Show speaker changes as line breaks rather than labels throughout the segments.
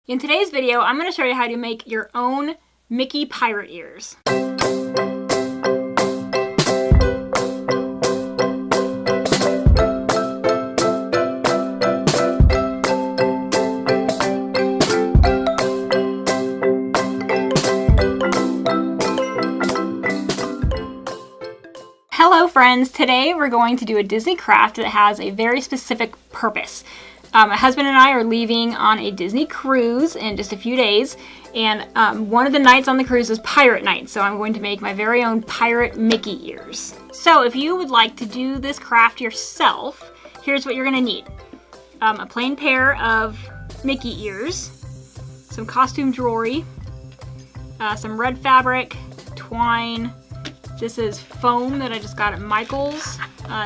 In today's video, I'm going to show you how to make your own Mickey pirate ears. Hello friends, today we're going to do a Disney craft that has a very specific purpose. My husband and I are leaving on a Disney cruise in just a few days, and one of the nights on the cruise is pirate night, so I'm going to make my very own pirate Mickey ears. So if you would like to do this craft yourself, here's what you're going to need. A plain pair of Mickey ears, some costume jewelry, some red fabric, twine. This is foam that I just got at Michael's.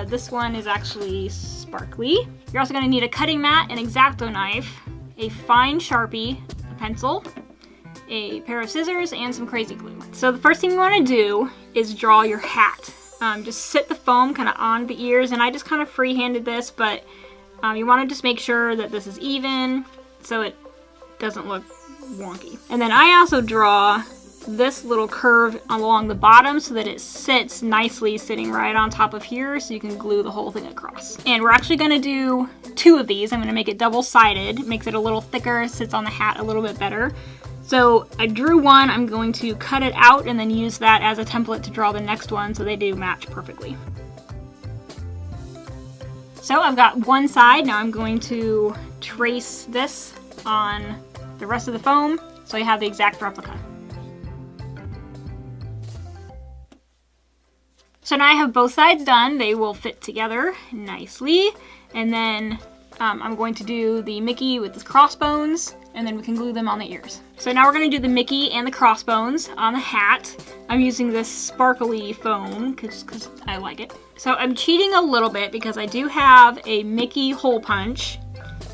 This one is actually sparkly. You're also going to need a cutting mat, an X-Acto knife, a fine Sharpie, a pencil, a pair of scissors, and some crazy glue. So the first thing you want to do is draw your hat. Just sit the foam kind of on the ears, and I just kind of freehanded this, but you want to just make sure that this is even so it doesn't look wonky. And then I also draw this little curve along the bottom so that it sits nicely sitting right on top of here, so you can glue the whole thing across. And we're actually going to do two of these. I'm going to make it double-sided, makes it a little thicker, sits on the hat a little bit better. So I drew one, I'm going to cut it out and then use that as a template to draw the next one so they do match perfectly. So I've got one side, now I'm going to trace this on the rest of the foam so I have the exact replica. So now I have both sides done. They will fit together nicely. And then I'm going to do the Mickey with the crossbones, and then we can glue them on the ears. So now we're going to do the Mickey and the crossbones on the hat. I'm using this sparkly foam because I like it. So I'm cheating a little bit because I do have a Mickey hole punch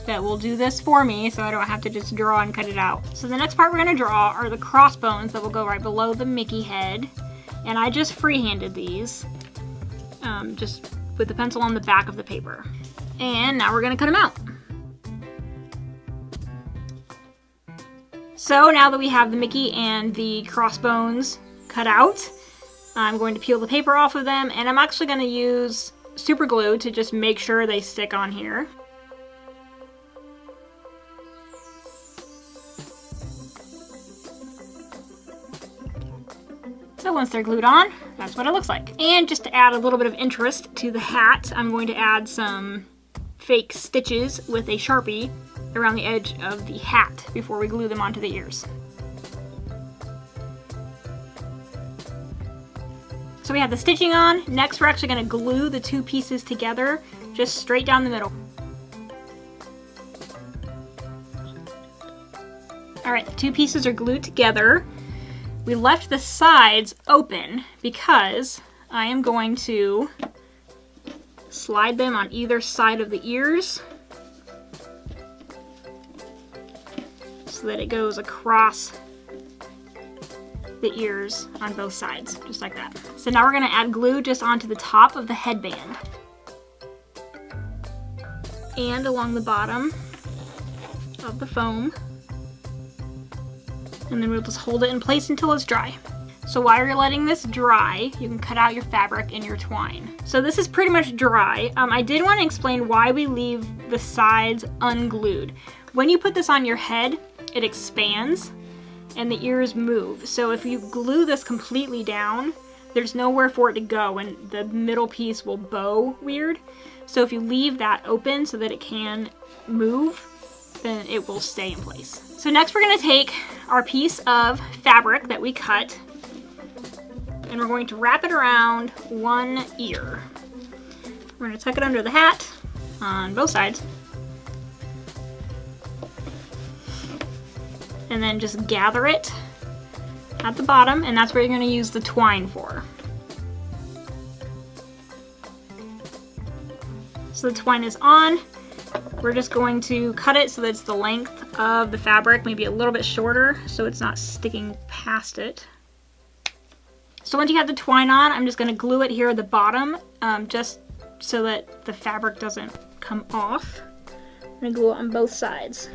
that will do this for me, so I don't have to just draw and cut it out. So the next part we're going to draw are the crossbones that will go right below the Mickey head. And I just freehanded these, just with the pencil on the back of the paper. And now we're gonna cut them out. So now that we have the Mickey and the crossbones cut out, I'm going to peel the paper off of them, and I'm actually gonna use super glue to just make sure they stick on here. So once they're glued on, that's what it looks like. And just to add a little bit of interest to the hat, I'm going to add some fake stitches with a Sharpie around the edge of the hat before we glue them onto the ears. So we have the stitching on. Next, we're actually going to glue the two pieces together, just straight down the middle. All right, the two pieces are glued together. We left the sides open because I am going to slide them on either side of the ears so that it goes across the ears on both sides, just like that. So now we're going to add glue just onto the top of the headband and along the bottom of the foam. And then we'll just hold it in place until it's dry. So while you're letting this dry, you can cut out your fabric and your twine. So this is pretty much dry. I did want to explain why we leave the sides unglued. When you put this on your head, it expands and the ears move. So if you glue this completely down, there's nowhere for it to go and the middle piece will bow weird. So if you leave that open so that it can move, then it will stay in place. So next we're going to take our piece of fabric that we cut and we're going to wrap it around one ear. We're going to tuck it under the hat on both sides and then just gather it at the bottom, and that's where you're going to use the twine for. So the twine is on. We're just going to cut it so that it's the length of the fabric, maybe a little bit shorter so it's not sticking past it. So once you have the twine on, I'm just going to glue it here at the bottom, just so that the fabric doesn't come off. I'm going to glue it on both sides.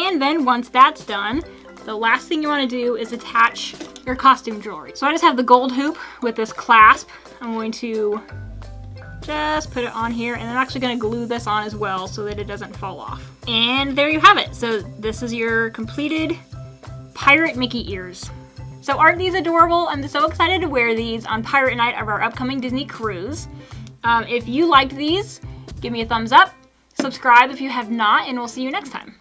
And then once that's done, the last thing you want to do is attach your costume jewelry. So I just have the gold hoop with this clasp. I'm going to just put it on here, and I'm actually going to glue this on as well so that it doesn't fall off. And there you have it. So this is your completed Pirate Mickey ears. So aren't these adorable? I'm so excited to wear these on Pirate Night of our upcoming Disney cruise. If you liked these, give me a thumbs up, subscribe if you have not, and we'll see you next time.